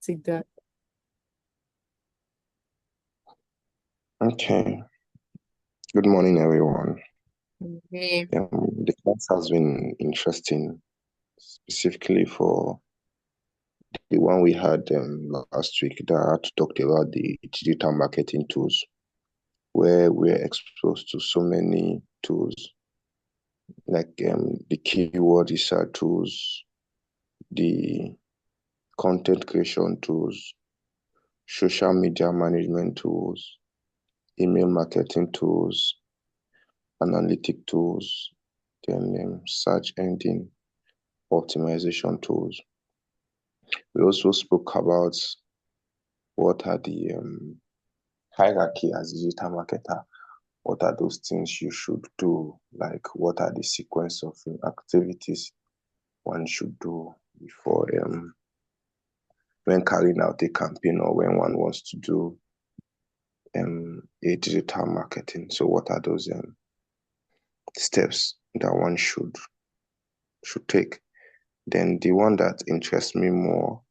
take that. Okay. Good morning, everyone. Okay. The class has been interesting, specifically for the one we had last week that talked about the digital marketing tools, where we're exposed to so many tools, like the keyword research tools, the content creation tools, social media management tools, email marketing tools, analytic tools, then search engine optimization tools. We also spoke about what are the hierarchy as a digital marketer. What are those things you should do? Like, what are the sequence of activities one should do before when carrying out a campaign or when one wants to do a digital marketing. So, what are those steps that one should take? Then the one that interests me more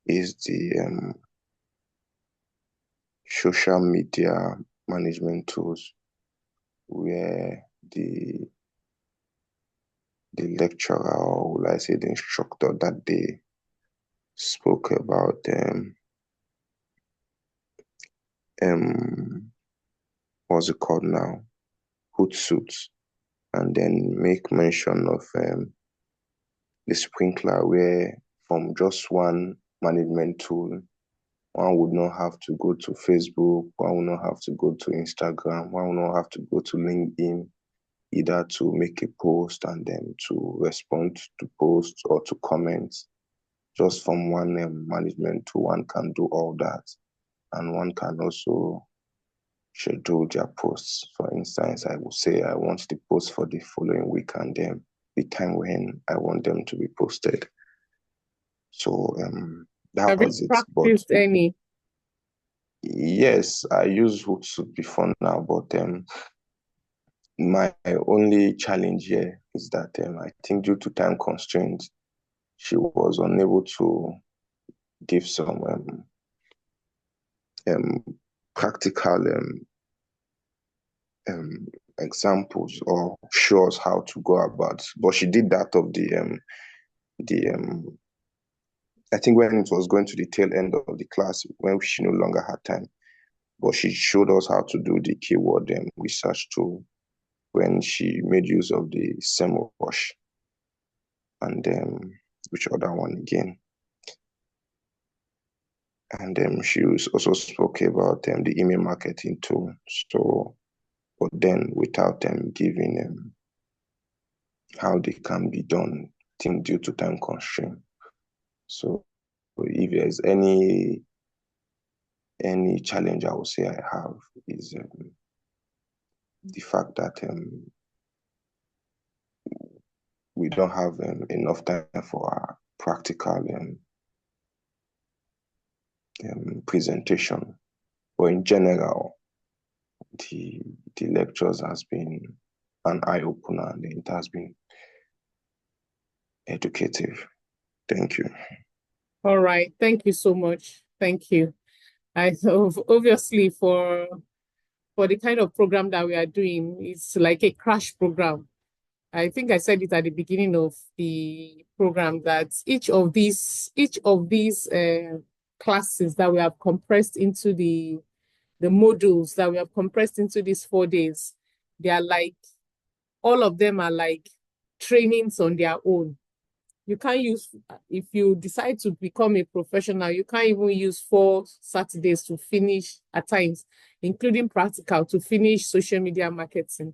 is the social media management tools, where the lecturer, or will I say the instructor that day, spoke about what's it called now, Hootsuite, and then make mention of the sprinkler, where from just one management tool, one would not have to go to Facebook, one would not have to go to Instagram, one would not have to go to LinkedIn, either to make a post and then to respond to posts or to comments. Just from one management tool, one can do all that. And one can also schedule their posts. For instance, I will say I want the post for the following week and then the time when I want them to be posted. So that Have you was it. But practiced any? yes, I use Hootsuite before now, but my only challenge here is that I think due to time constraints, she was unable to give some practical examples or show us how to go about. But she did that of the I think when it was going to the tail end of the class, when she no longer had time. But she showed us how to do the keyword research tool when she made use of the SEMrush. And which other one again? And she also spoke about the email marketing tool. So, but then without giving how they can be done, I think due to time constraint. So, if there's any challenge I would say I have is the fact that we don't have enough time for our practical presentation. But in general, the lectures has been an eye-opener and it has been educative. Thank you. All right. Thank you so much. Thank you. Obviously for the kind of program that we are doing, it's like a crash program. I think I said it at the beginning of the program that each of these classes that we have compressed into the modules that we have compressed into these 4 days, they are like, all of them are like trainings on their own. You can't use, if you decide to become a professional, you can't even use 4 Saturdays to finish at times, including practical, to finish social media marketing.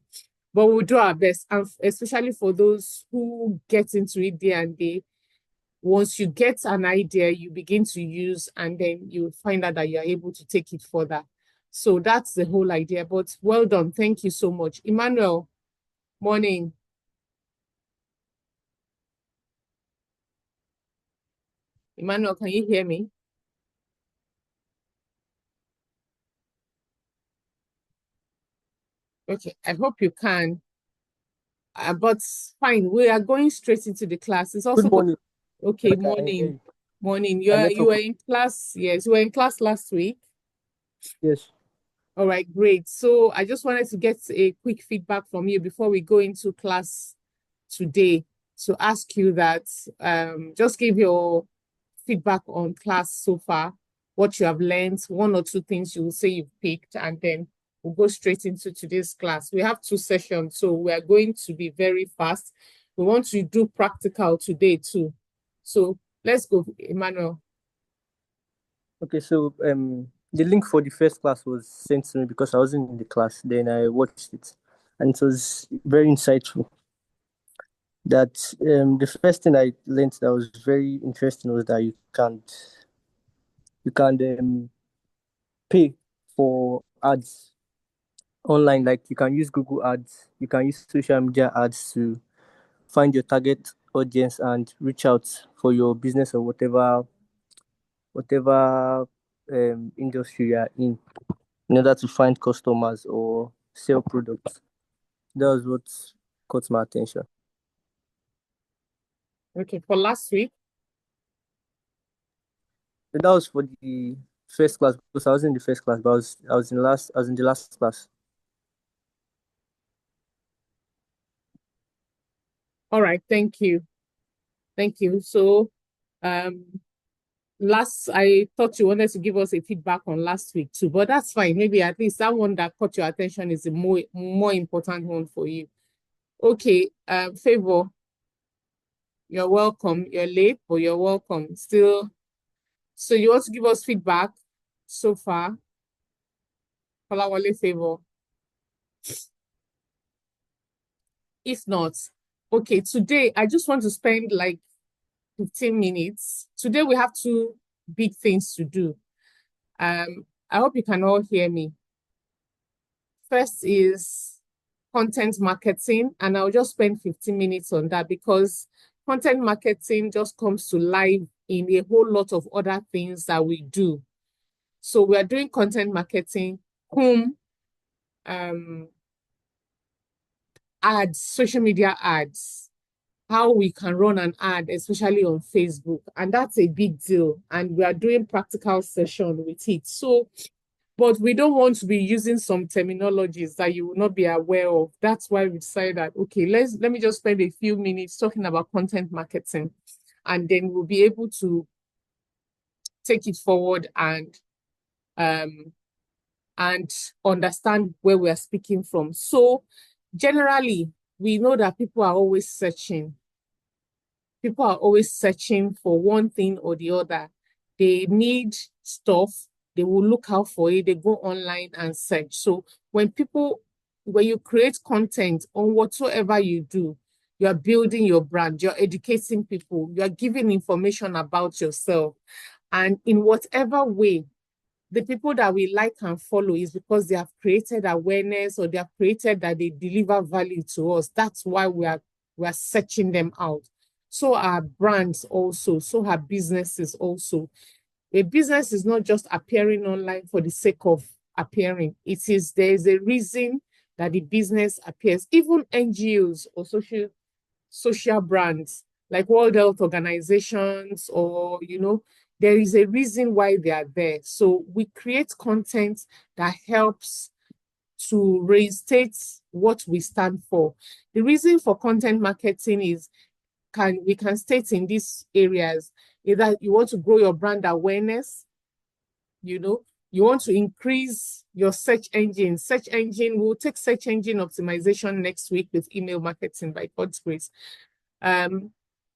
But we'll do our best, and especially for those who get into it day and day. Once you get an idea, you begin to use, and then you find out that you're able to take it further. So that's the whole idea. But well done. Thank you so much. Emmanuel, morning. Emmanuel, can you hear me? Okay, I hope you can. But fine, we are going straight into the class. It's also Good morning. okay, Okay, morning. Morning. My You were network. in class. Yes, you were in class last week. Yes. All right, great. So I just wanted to get a quick feedback from you before we go into class today to ask you that just give your feedback on class so far, what you have learned, one or two things you will say you've picked, and then we'll go straight into today's class. We have 2 sessions, so we are going to be very fast. We want to do practical today too. So let's go, Emmanuel. Okay, so the link for the first class was sent to me because I wasn't in the class. Then I watched it, and it was very insightful. That the first thing I learned that was very interesting was that you can't pay for ads online. Like you can use Google Ads, you can use social media ads to find your target audience and reach out for your business or whatever industry you are in order to find customers or sell products. That was what caught my attention. Okay, for last week. That was for the first class because I was in the first class, but I was in the last class. All right, thank you. Thank you. So I thought you wanted to give us a feedback on last week too, but that's fine. Maybe at least that one that caught your attention is the more important one for you. Okay, Favor, you're welcome. You're late, but you're welcome. Still, so you want to give us feedback so far? Kolawole, Favor. If not, okay, today I just want to spend like 15 minutes. Today we have 2 big things to do. I hope you can all hear me. First is content marketing, and I'll just spend 15 minutes on that because content marketing just comes to life in a whole lot of other things that we do. So we are doing content marketing, ads, social media ads, how we can run an ad, especially on Facebook. And that's a big deal. And we are doing practical session with it. So, but we don't want to be using some terminologies that you will not be aware of. That's why we decided that, okay, let me just spend a few minutes talking about content marketing. And then we'll be able to take it forward and understand where we are speaking from. So generally, we know that people are always searching. People are always searching for one thing or the other. They need stuff, they will look out for it, they go online and search. So when you create content on whatsoever you do, you are building your brand, you're educating people, you're giving information about yourself. And in whatever way, the people that we like and follow is because they have created awareness or they have created that they deliver value to us. That's why we are searching them out. So are brands also, so are businesses also. A business is not just appearing online for the sake of appearing. There is a reason that the business appears. Even NGOs or social brands like World Health Organizations or, there is a reason why they are there. So we create content that helps to reinstate what we stand for. The reason for content marketing is we can state in these areas is that you want to grow your brand awareness, you want to increase your search engine. We'll take search engine optimization next week with email marketing by God's grace.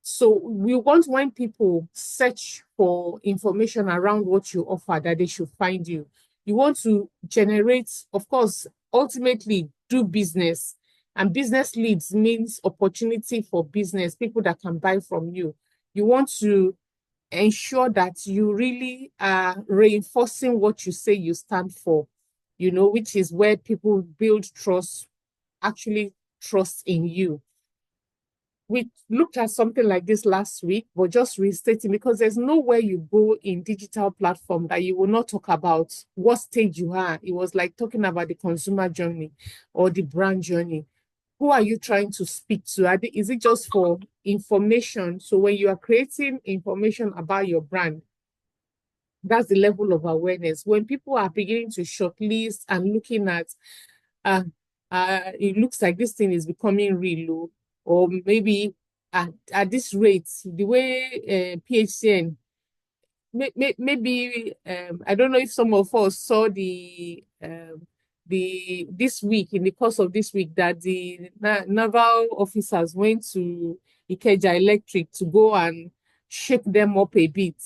So we want when people search for information around what you offer that they should find you. You want to generate, of course, ultimately do business. And business leads means opportunity for business, people that can buy from you. You want to ensure that you really are reinforcing what you say you stand for, which is where people build trust, actually trust in you. We looked at something like this last week, but just restating because there's nowhere you go in digital platform that you will not talk about what stage you are. It was like talking about the consumer journey or the brand journey. who are you trying to speak to? Is it just for information? So when you are creating information about your brand, that's the level of awareness. When people are beginning to shortlist and looking at, it looks like this thing is becoming real low, or maybe at this rate, the way PHCN, maybe I don't know if some of us saw this week, in the course of this week, that the naval officers went to Ikeja Electric to go and shake them up a bit.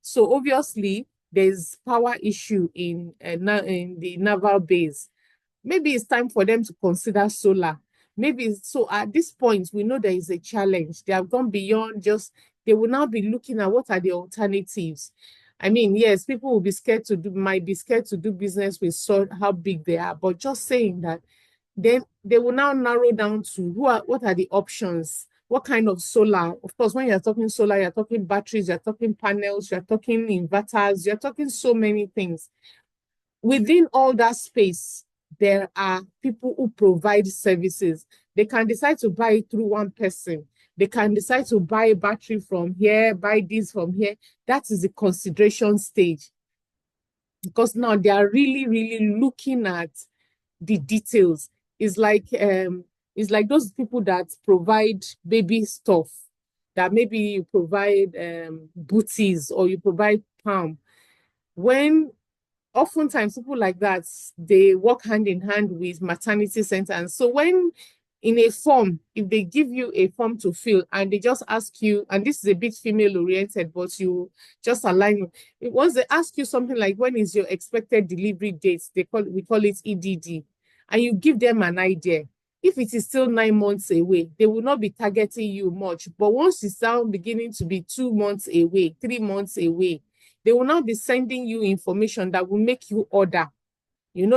So obviously there's power issue in the naval base. Maybe it's time for them to consider solar. Maybe so at this point we know there is a challenge. They have gone beyond just, they will now be looking at what are the alternatives. I mean, yes, people will be scared to do, might be scared to do business with how big they are, but just saying that, then they will now narrow down to what are the options, what kind of solar. Of course, when you're talking solar, you're talking batteries, you're talking panels, you're talking inverters, you're talking so many things. Within all that space, there are people who provide services. They can decide to buy it through one person. They can decide to buy a battery from here, buy this from here. That is the consideration stage. Because now they are really, really looking at the details. It's like those people that provide baby stuff, that maybe you provide booties or you provide palm. When oftentimes people like that, they work hand in hand with maternity center. And so when in a form, if they give you a form to fill and they just ask you, and this is a bit female oriented, but you just align, once they ask you something like, when is your expected delivery date, we call it EDD, and you give them an idea. If it is still 9 months away, they will not be targeting you much. But once it's now beginning to be 2 months away, 3 months away, they will now be sending you information that will make you order,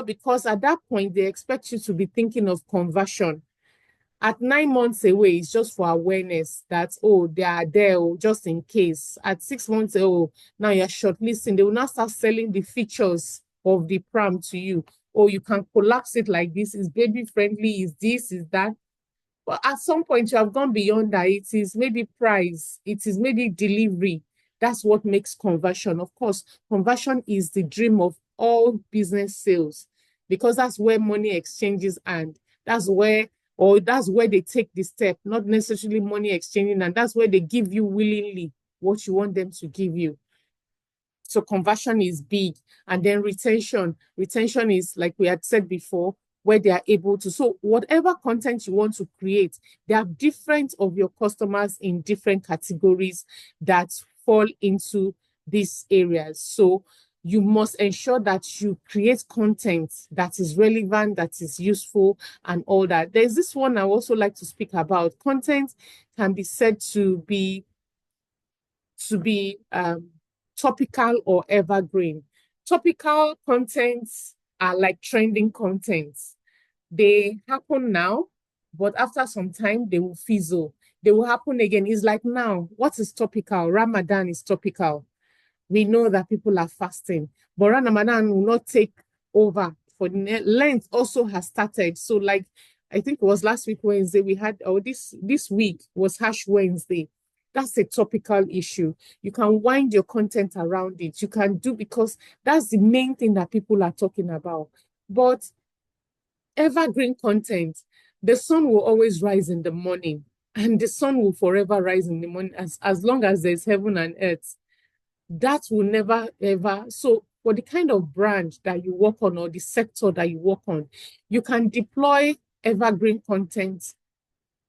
because at that point, they expect you to be thinking of conversion. At 9 months away, it's just for awareness that, oh, they are there, just in case. At 6 months, oh, now you're shortlisting. They will now start selling the features of the pram to you. Oh, you can collapse it like this. It's baby friendly. Is this, is that? But at some point, you have gone beyond that. It is maybe price. It is maybe delivery. That's what makes conversion. Of course, conversion is the dream of all business sales, because that's where money exchanges, and that's where they take the step, not necessarily money exchanging, and that's where they give you willingly what you want them to give you. So conversion is big. And then retention is, like we had said before, where they are able to, so whatever content you want to create, there are different of your customers in different categories that fall into these areas. So you must ensure that you create content that is relevant, that is useful, and all that. There's this one I also like to speak about. Content can be said to be topical or evergreen. Topical contents are like trending contents. They happen now, but after some time, they will fizzle. They will happen again. It's like now, what is topical? Ramadan is topical. We know that people are fasting, but Ramadan will not take over. For Lent also has started. So like, I think it was last week Wednesday we had, or this week was Ash Wednesday. That's a topical issue. You can wind your content around it. You can do, because that's the main thing that people are talking about. But evergreen content, the sun will always rise in the morning, and the sun will forever rise in the morning as long as there's heaven and earth. That will never ever. So for the kind of brand that you work on, or the sector that you work on, you can deploy evergreen content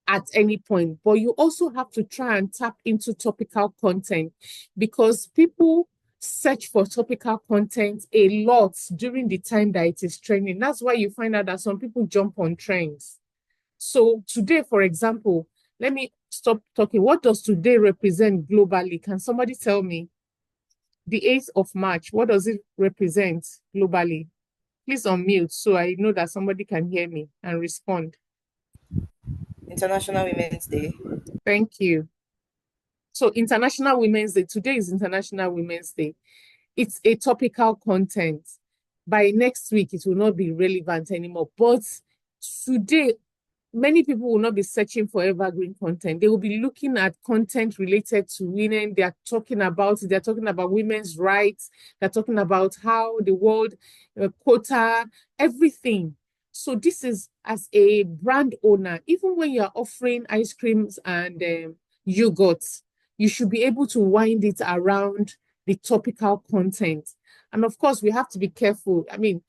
at any point, but you also have to try and tap into topical content, because people search for topical content a lot during the time that it is trending. That's why you find out that some people jump on trends. So today, for example, let me stop talking. What does today represent globally? Can somebody tell me? The 8th of March, what does it represent globally? Please unmute so I know that somebody can hear me and respond. International Women's Day. Thank you. So International Women's Day. Today is International Women's Day. It's a topical content. By next week, it will not be relevant anymore. But today, many people will not be searching for evergreen content. They will be looking at content related to women. They're talking about women's rights. They're talking about how the world quota, everything. So this is, as a brand owner, even when you're offering ice creams and yogurts, you should be able to wind it around the topical content. And of course, we have to be careful. I mean,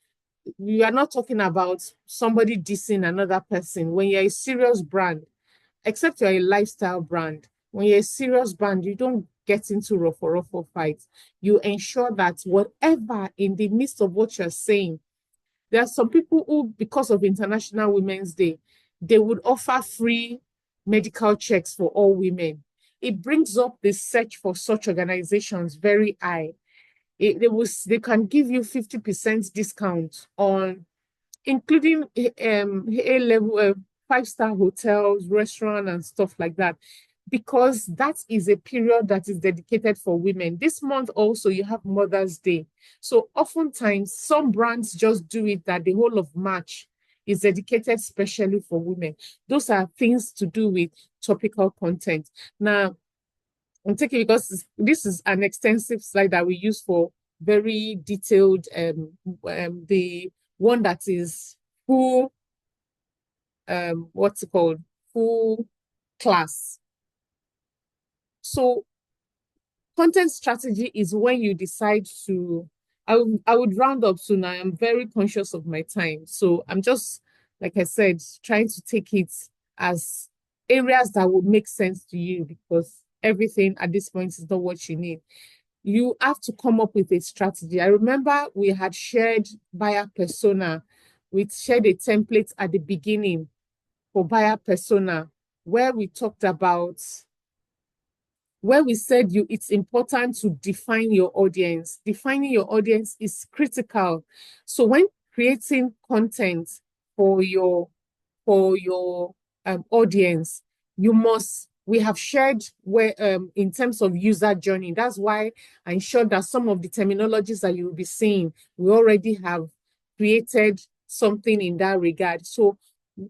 we are not talking about somebody dissing another person. When you're a serious brand, except you're a lifestyle brand, when you're a serious brand, you don't get into ruffle fights. You ensure that whatever in the midst of what you're saying, there are some people who, because of International Women's Day, they would offer free medical checks for all women. It brings up the search for such organizations very high. They can give you 50% discount on, including A-level 5-star hotels, restaurant, and stuff like that, because that is a period that is dedicated for women. This month also you have Mother's Day. So oftentimes some brands just do it that the whole of March is dedicated specially for women. Those are things to do with topical content. Now, I'm taking, because this is an extensive slide that we use for very detailed, the one that is full, what's it called? Full class. So content strategy is when you decide to, I would round up soon. I am very conscious of my time. So I'm just, like I said, trying to take it as areas that would make sense to you, because everything at this point is not what you need. You have to come up with a strategy. I remember we had shared buyer persona. We shared a template at the beginning for buyer persona, where we talked about, where we said it's important to define your audience. Defining your audience is critical. So when creating content for your audience, we have shared where in terms of user journey. That's why I ensured that some of the terminologies that you will be seeing, we already have created something in that regard. So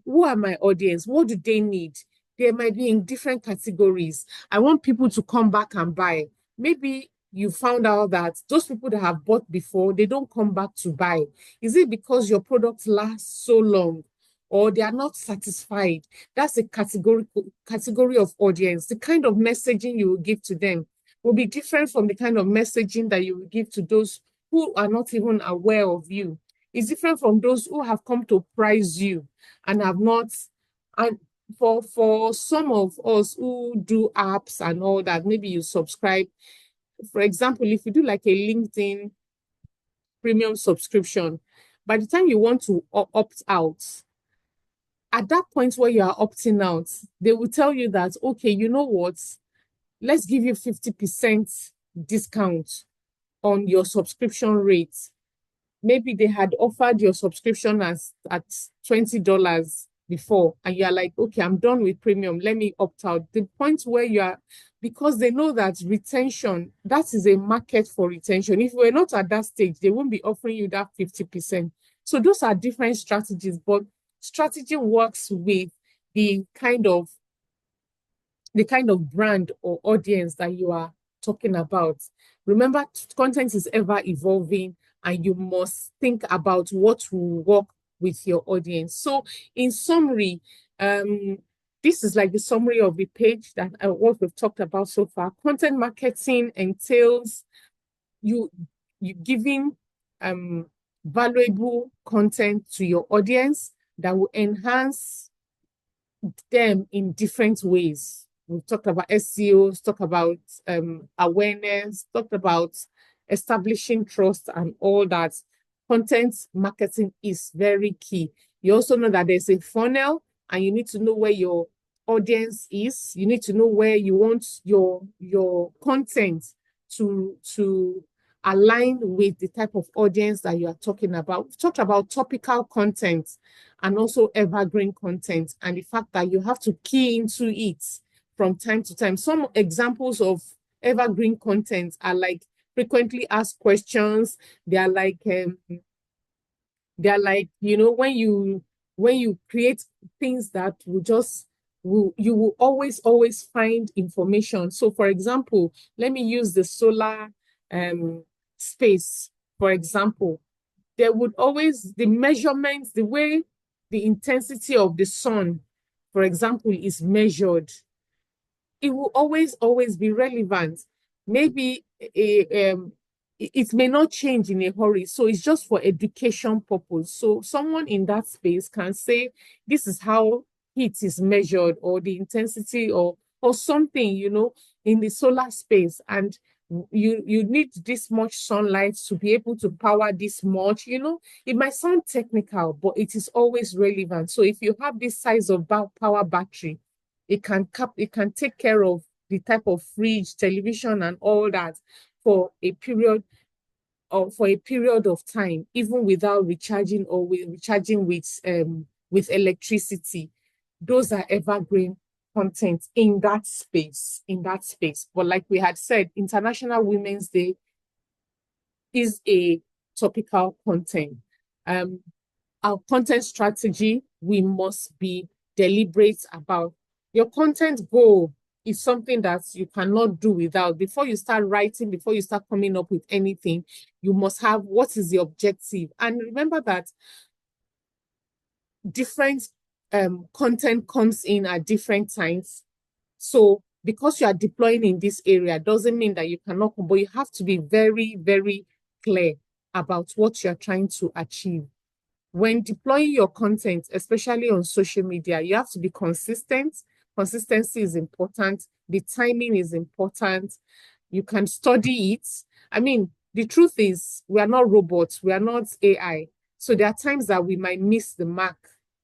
who are my audience? What do they need? They might be in different categories. I want people to come back and buy. Maybe you found out that those people that have bought before, they don't come back to buy. Is it because your product lasts so long, or they are not satisfied? That's a category of audience. The kind of messaging you will give to them will be different from the kind of messaging that you will give to those who are not even aware of you. It's different from those who have come to prize you and have not. And for some of us who do apps and all that, maybe you subscribe. For example, if you do like a LinkedIn premium subscription, by the time you want to opt out, at that point where you are opting out, they will tell you that, okay, you know what, let's give you 50% discount on your subscription rate. Maybe they had offered your subscription at $20 before, and you're like, okay, I'm done with premium, let me opt out. The point where you are, because they know that retention, that is a market for retention. If we're not at that stage, they won't be offering you that 50%. So those are different strategies, but strategy works with the kind of brand or audience that you are talking about. Remember, content is ever evolving, and you must think about what will work with your audience. So in summary, this is like the summary of the page that what we've talked about so far. Content marketing entails you giving valuable content to your audience that will enhance them in different ways. We've talked about SEO, talked about awareness, talked about establishing trust and all that. Content marketing is very key. You also know that there's a funnel, and you need to know where your audience is. You need to know where you want your content to align with the type of audience that you are talking about. We've talked about topical content and also evergreen content, and the fact that you have to key into it from time to time. Some examples of evergreen content are like frequently asked questions. They are like, you know, when you when you create things that you will always find information. So for example, let me use the solar space, for example. There would always, the measurements, the way the intensity of the sun, for example, is measured, it will always be relevant. Maybe it may not change in a hurry. So it's just for education purpose. So someone in that space can say, this is how heat is measured, or the intensity, or something, in the solar space. And you need this much sunlight to be able to power this much. It might sound technical, but it is always relevant. So if you have this size of power battery, it can take care of the type of fridge, television, and all that for a period of time, even without recharging, or recharging with electricity. Those are evergreen content in that space. But like we had said, International Women's Day is a topical content. Our content strategy, we must be deliberate about. Your content goal is something that you cannot do without. Before you start writing, before you start coming up with anything, you must have, what is the objective? And remember that different content comes in at different times. So because you are deploying in this area doesn't mean that you cannot, but you have to be very, very clear about what you're trying to achieve. When deploying your content, especially on social media, you have to be consistent. Consistency is important. The timing is important. You can study it. I mean, the truth is, we are not robots. We are not AI. So there are times that we might miss the mark.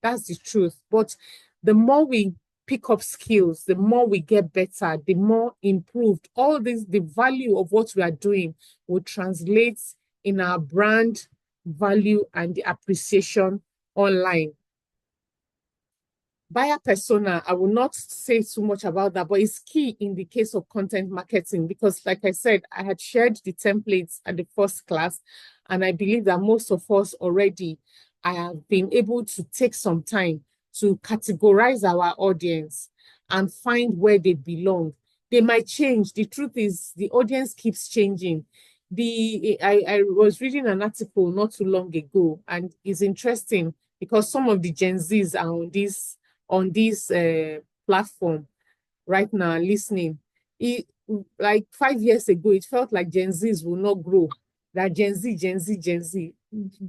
That's the truth. But the more we pick up skills, the more we get better, the more improved. All this, the value of what we are doing will translate in our brand value and the appreciation online. Buyer persona, I will not say too much about that, but it's key in the case of content marketing, because like I said, I had shared the templates at the first class, and I believe that most of us already, I have been able to take some time to categorize our audience and find where they belong. They might change. The truth is, the audience keeps changing. I was reading an article not too long ago, and it's interesting because some of the Gen Zs are on this platform right now listening. Like 5 years ago, it felt like Gen Zs will not grow. That Gen Z.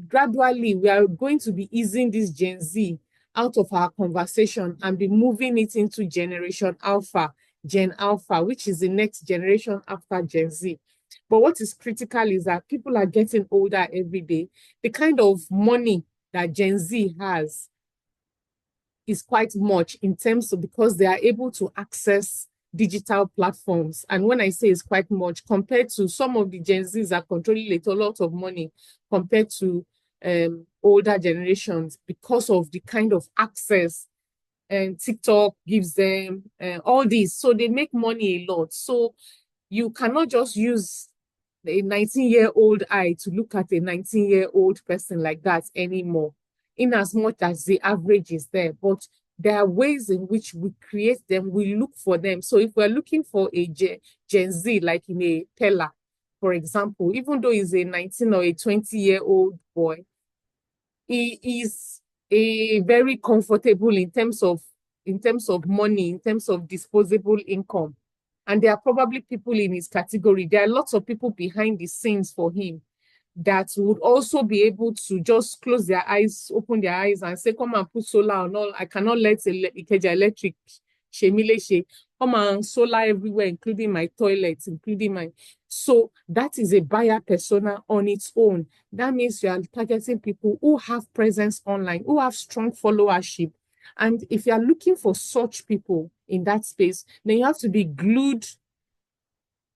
Gradually, we are going to be easing this Gen Z out of our conversation and be moving it into Generation Alpha, Gen Alpha, which is the next generation after Gen Z. But what is critical is that people are getting older every day. The kind of money that Gen Z has is quite much in terms of, because they are able to access digital platforms. And when I say it's quite much, compared to some of the Gen Zs are controlling a lot of money compared to older generations, because of the kind of access and TikTok gives them, all this. So they make money a lot. So you cannot just use a 19-year-old eye to look at a 19-year-old person like that anymore, in as much as the average is there. But there are ways in which we create them, we look for them. So if we're looking for a Gen Z, like in a Pella, for example, even though he's a 19 or a 20-year-old boy, he is a very comfortable in terms of money, in terms of disposable income. And there are probably people in his category. There are lots of people behind the scenes for him that would also be able to just close their eyes, open their eyes and say, come and put solar on all. I cannot let Ikeja Electric, come and solar everywhere, including my toilets, including my... So that is a buyer persona on its own. That means you are targeting people who have presence online, who have strong followership. And if you are looking for such people in that space, then you have to be glued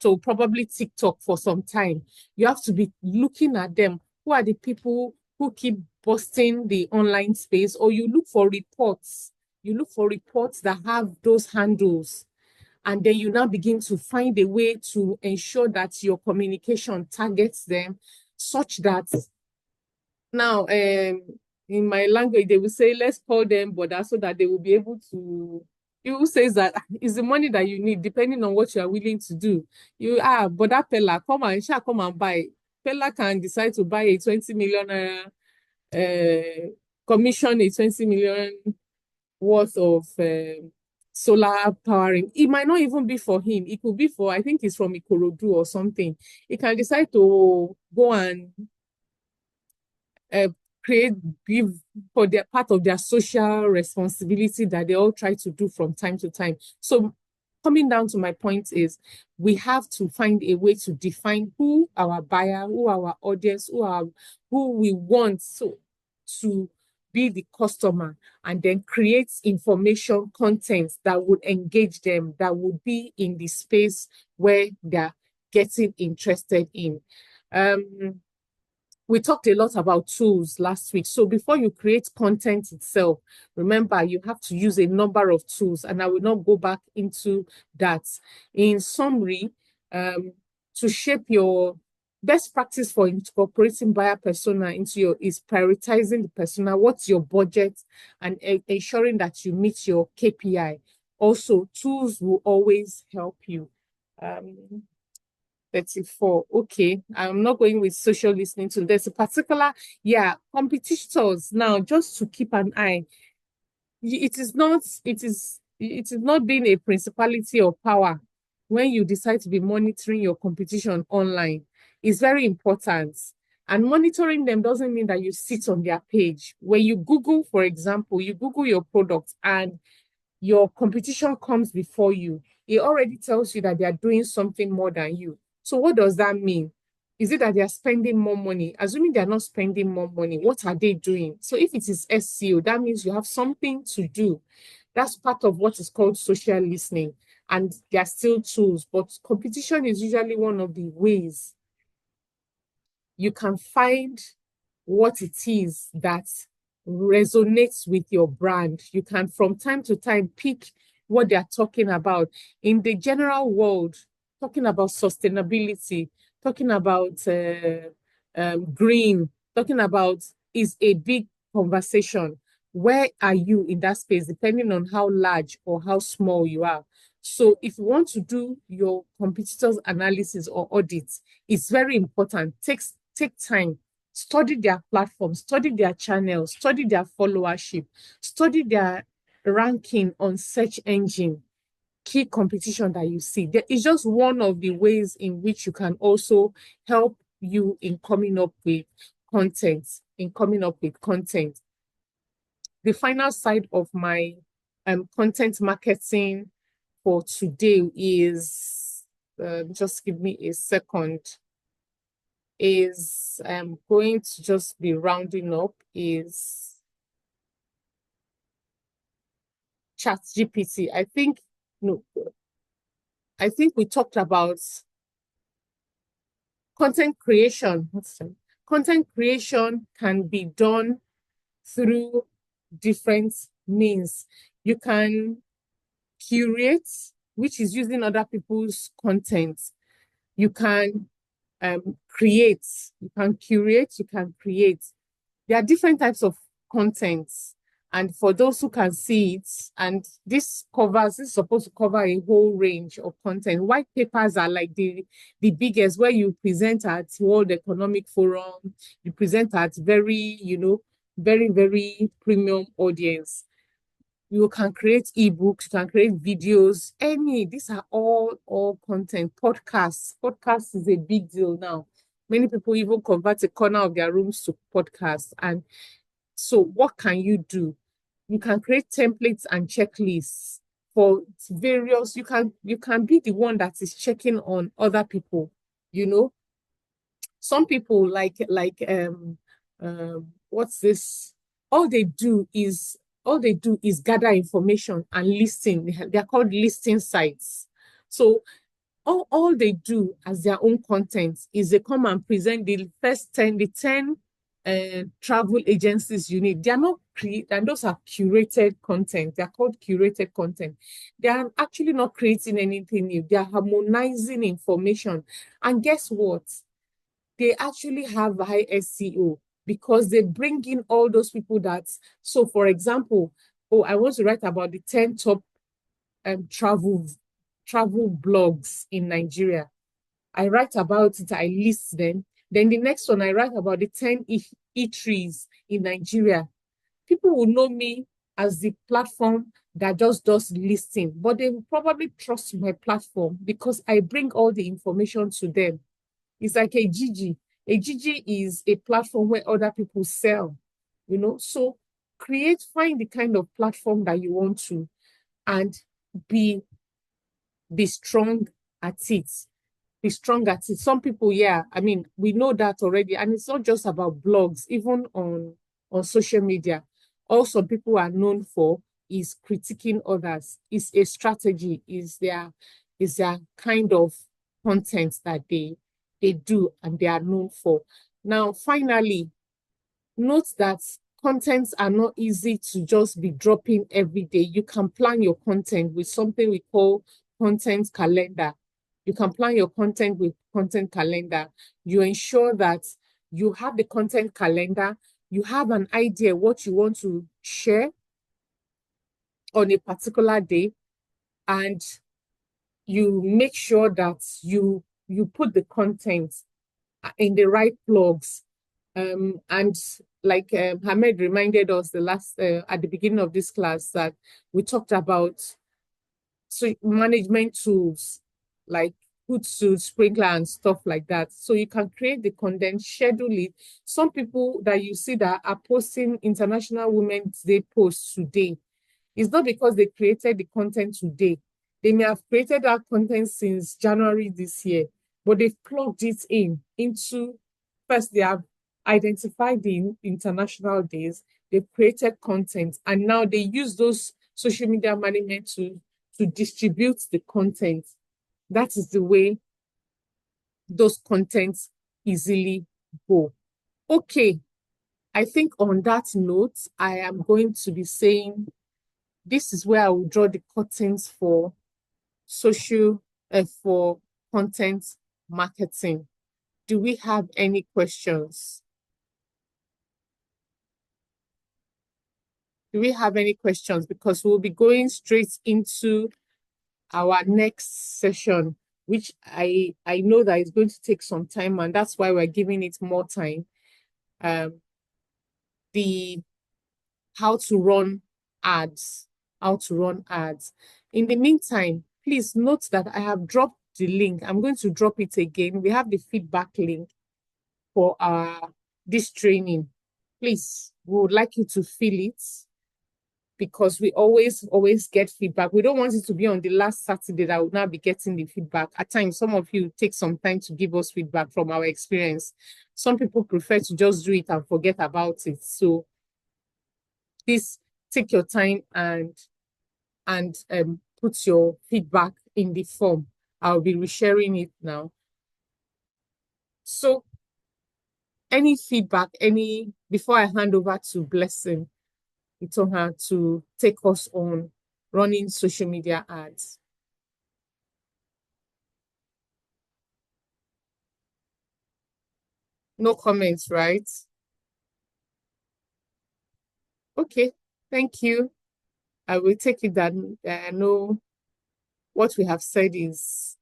to probably TikTok for some time. You have to be looking at them. Who are the people who keep busting the online space? Or you look for reports. You look for reports that have those handles. And then you now begin to find a way to ensure that your communication targets them such that now in my language, they will say, let's call them Boda so that they will be able to. Who says that is the money that you need, depending on what you are willing to do. Boda Pella, come and buy. Pella can decide to buy a 20 million commission a 20 million worth of solar powering. It might not even be for him. It could be for, I think it's from Ikorodu or something. He can decide to go and give for their part of their social responsibility that they all try to do from time to time. So coming down to my point is we have to find a way to define who our buyer, who our audience, who we want to be the customer, and then create information content that would engage them, that would be in the space where they're getting interested in. We talked a lot about tools last week. So before you create content itself, remember you have to use a number of tools, and I will not go back into that. In summary, to shape your best practice for incorporating buyer persona into your is prioritizing the persona, what's your budget, and ensuring that you meet your KPI. Also, tools will always help you. 34. Okay, I'm not going with social listening tool. There's a particular, competitors. Now, just to keep an eye, it is not being a principality of power when you decide to be monitoring your competition online. It's very important. And monitoring them doesn't mean that you sit on their page. When you Google, for example, you Google your product and your competition comes before you, it already tells you that they are doing something more than you. So what does that mean? Is it that they are spending more money? Assuming they are not spending more money, what are they doing? So if it is SEO, that means you have something to do. That's part of what is called social listening. And there are still tools, but competition is usually one of the ways you can find what it is that resonates with your brand. You can, from time to time, pick what they're talking about. In the general world, talking about sustainability, talking about green, talking about is a big conversation. Where are you in that space, depending on how large or how small you are? So if you want to do your competitors' analysis or audits, it's very important. Take time, study their platform, study their channels, study their followership, study their ranking on search engine, key competition that you see. There is just one of the ways in which you can also help you in coming up with content, The final side of my content marketing for today is, just give me a second, is I'm going to just be rounding up is ChatGPT. I think we talked about content creation. Content creation can be done through different means. You can curate, which is using other people's content. You can create. You can curate, you can create. There are different types of contents. And for those who can see it, and this is supposed to cover a whole range of content. White papers are like the biggest, where you present at World Economic Forum, you present at very, very, very premium audience. You can create ebooks, you can create videos, these are all content. Podcasts is a big deal now. Many people even convert a corner of their rooms to podcasts. And so what can you do? You can create templates and checklists for various, you can be the one that is checking on other people, Some people what's this? All they do is gather information and listing. They're called listing sites. So all they do as their own content is they come and present the 10 travel agencies you need. They are not and those are curated content. They're called curated content. They are actually not creating anything new. They are harmonizing information. And guess what? They actually have high SEO. because they bring in all those people that, so for example, I want to write about the 10 top travel blogs in Nigeria. I write about it, I list them. Then the next one, I write about the 10 eateries in Nigeria. People will know me as the platform that just does listing, but they will probably trust my platform because I bring all the information to them. It's like a Gigi. A Gigi is a platform where other people sell, So find the kind of platform that you want to, and be strong at it. Be strong at it. Some people, we know that already. And it's not just about blogs, even on social media. All some people are known for is critiquing others. It's a strategy, is their kind of content that they do and they are known for. Now, finally, note that contents are not easy to just be dropping every day. You can plan your content with something we call content calendar. You can plan your content with content calendar. You ensure that you have the content calendar, you have an idea what you want to share on a particular day, and you make sure that you put the content in the right blogs. And like Hamed reminded us at the beginning of this class, that we talked about management tools like Hootsuite, Sprinkler, and stuff like that. So you can create the content, schedule it. Some people that you see that are posting International Women's Day posts today, it's not because they created the content today. They may have created that content since January this year, but they've plugged it into, first they have identified the international days, they've created content, and now they use those social media management to distribute the content. That is the way those contents easily go. Okay, I think on that note, I am going to be saying this is where I will draw the curtains for for content marketing. Do we have any questions? Do we have any questions? Because we'll be going straight into our next session, which I know that is going to take some time, and that's why we're giving it more time. The how to run ads. In the meantime, please note that I have dropped the link. I'm going to drop it again. We have the feedback link for this training. Please, we would like you to fill it, because we always get feedback. We don't want it to be on the last Saturday that we'll now be getting the feedback. At times, some of you take some time to give us feedback from our experience. Some people prefer to just do it and forget about it. So please take your time and put your feedback in the form. I'll be resharing it now. So any feedback, before I hand over to Blessing Itonha to take us on running social media ads. No comments, right? Okay, thank you. I will take it that I know what we have said is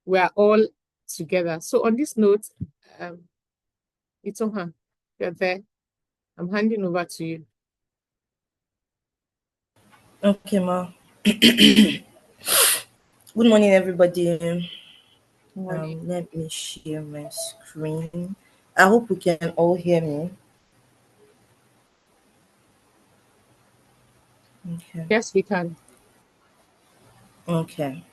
we are all together. So on this note, Itonha, you're there. I'm handing over to you. Okay, ma. Good morning, everybody. Let me share my screen. I hope we can all hear me. Okay. Yes, we can. Okay.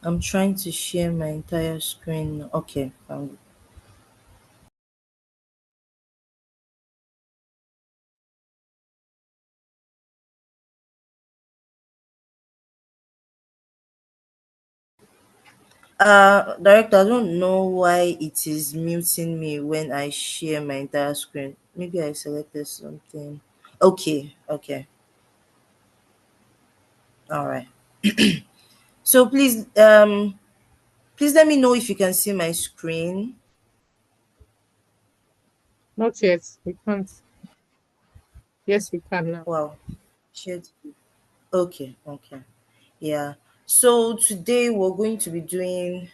I'm trying to share my entire screen. Okay. Director, I don't know why it is muting me when I share my entire screen. Maybe I selected something. Okay. All right. So please, Please let me know if you can see my screen. Not yet. We can't. Yes, we can now. Wow. Shared. Okay, okay. Yeah. So today we're going to be doing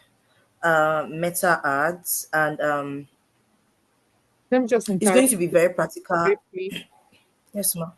meta ads, and Let me just it's going interrupt to be very practical. briefly. Yes, ma'am.